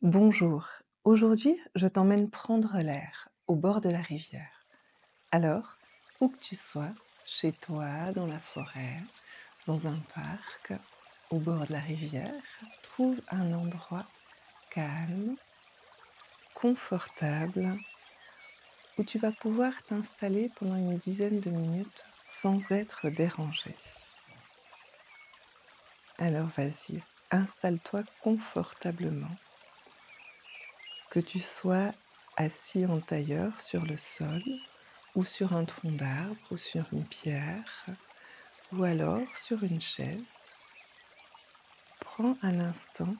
Bonjour, aujourd'hui je t'emmène prendre l'air au bord de la rivière. Alors, où que tu sois, chez toi, dans la forêt, dans un parc, au bord de la rivière, trouve un endroit calme, confortable, où tu vas pouvoir t'installer pendant une dizaine de minutes sans être dérangé. Alors vas-y, installe-toi confortablement, que tu sois assis en tailleur sur le sol, ou sur un tronc d'arbre, ou sur une pierre, ou alors sur une chaise. Prends un instant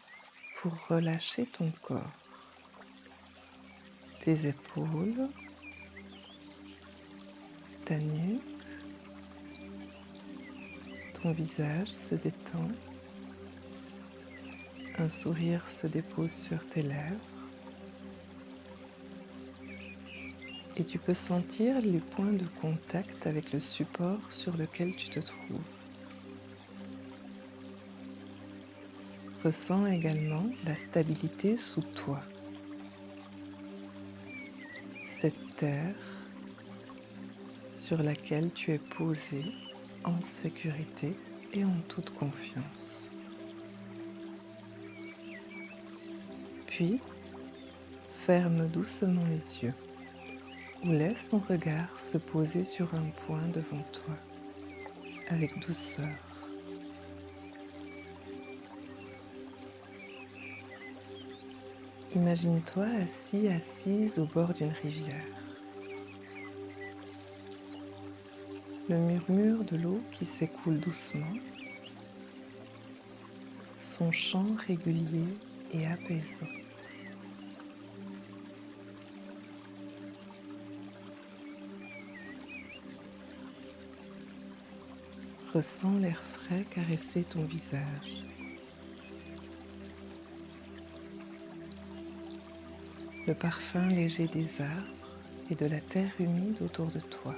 pour relâcher ton corps, tes épaules, ta nuque, ton visage se détend, un sourire se dépose sur tes lèvres et tu peux sentir les points de contact avec le support sur lequel tu te trouves. Ressens également la stabilité sous toi, cette terre sur laquelle tu es posé en sécurité et en toute confiance. Puis, ferme doucement les yeux ou laisse ton regard se poser sur un point devant toi avec douceur. Imagine-toi assise au bord d'une rivière. Le murmure de l'eau qui s'écoule doucement, son chant régulier et apaisant. Ressens l'air frais caresser ton visage. Le parfum léger des arbres et de la terre humide autour de toi.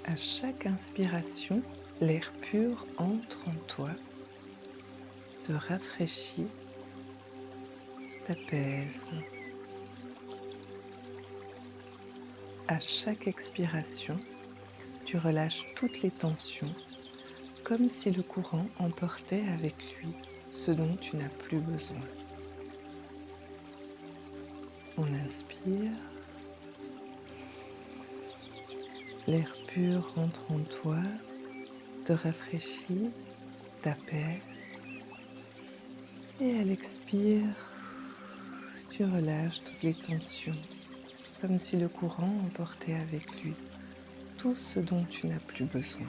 À chaque inspiration, l'air pur entre en toi, te rafraîchit, t'apaise. À chaque expiration, tu relâches toutes les tensions, comme si le courant emportait avec lui ce dont tu n'as plus besoin. On inspire, l'air pur entre en toi, te rafraîchit, t'apaise. Et à l'expire, tu relâches toutes les tensions, comme si le courant emportait avec lui tout ce dont tu n'as plus besoin.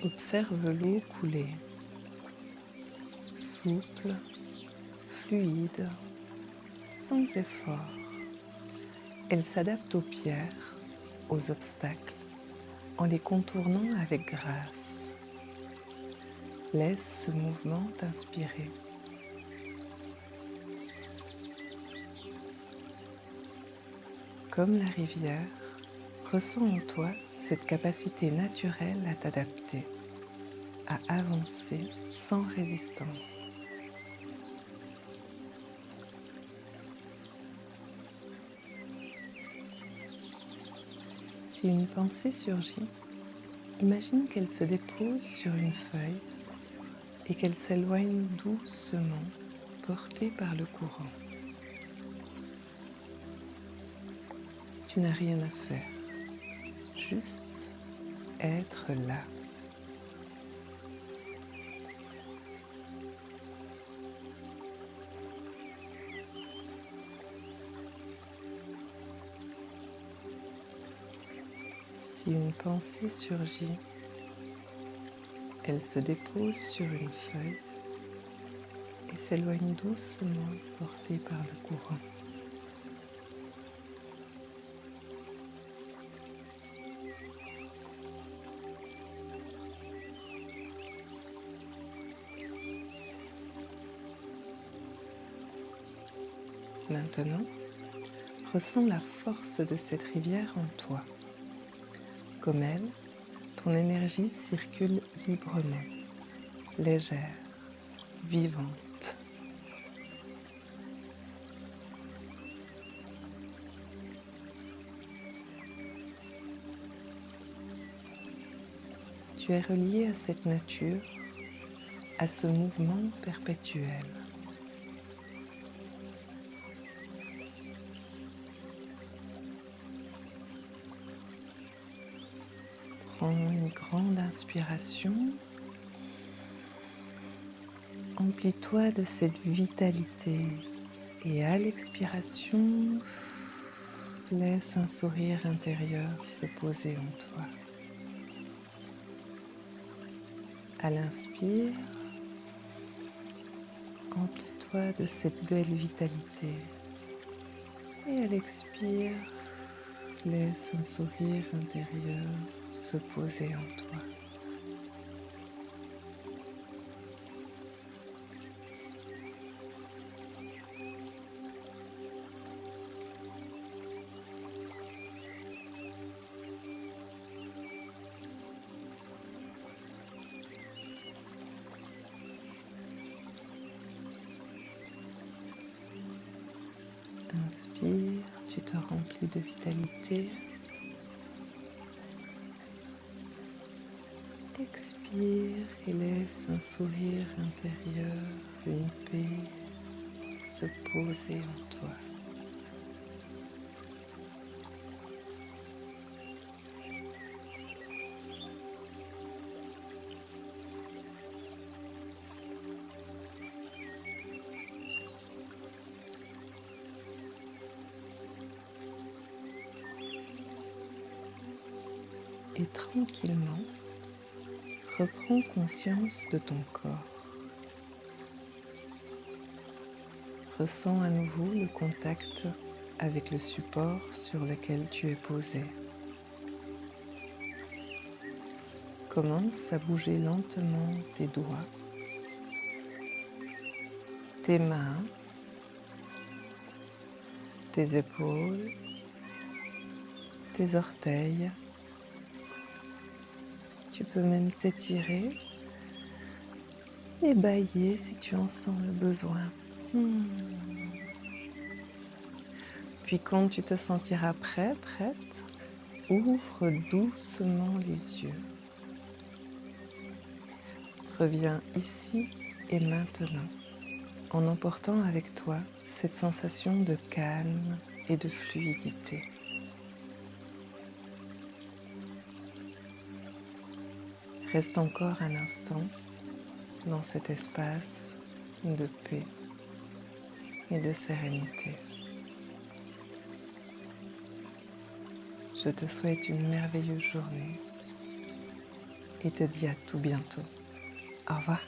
Observe l'eau couler, souple, fluide, sans effort. Elle s'adapte aux pierres, aux obstacles, en les contournant avec grâce. Laisse ce mouvement t'inspirer. Comme la rivière, ressens en toi cette capacité naturelle à t'adapter, à avancer sans résistance. Si une pensée surgit, imagine qu'elle se dépose sur une feuille et qu'elle s'éloigne doucement, portée par le courant. Tu n'as rien à faire, juste être là. Si une pensée surgit, Elle se dépose sur une feuille et s'éloigne doucement, portée par le courant. Maintenant, ressens la force de cette rivière en toi. Comme elle, ton énergie circule librement, légère, vivante. Tu es relié à cette nature, à ce mouvement perpétuel. Prends une grande inspiration. Emplis-toi de cette vitalité et à l'expiration, laisse un sourire intérieur se poser en toi. À l'inspire, emplis-toi de cette belle vitalité et à l'expire, laisse un sourire intérieur se poser en toi. Inspire, tu te remplis de vitalité. Expire et laisse un sourire intérieur, une paix se poser en toi. Et tranquillement, reprends conscience de ton corps. Ressens à nouveau le contact avec le support sur lequel tu es posé. Commence à bouger lentement tes doigts, tes mains, tes épaules, tes orteils. Tu peux même t'étirer et bâiller si tu en sens le besoin. Puis quand tu te sentiras prêt, prête, ouvre doucement les yeux. Reviens ici et maintenant en emportant avec toi cette sensation de calme et de fluidité. Reste encore un instant dans cet espace de paix et de sérénité. Je te souhaite une merveilleuse journée et te dis à tout bientôt. Au revoir.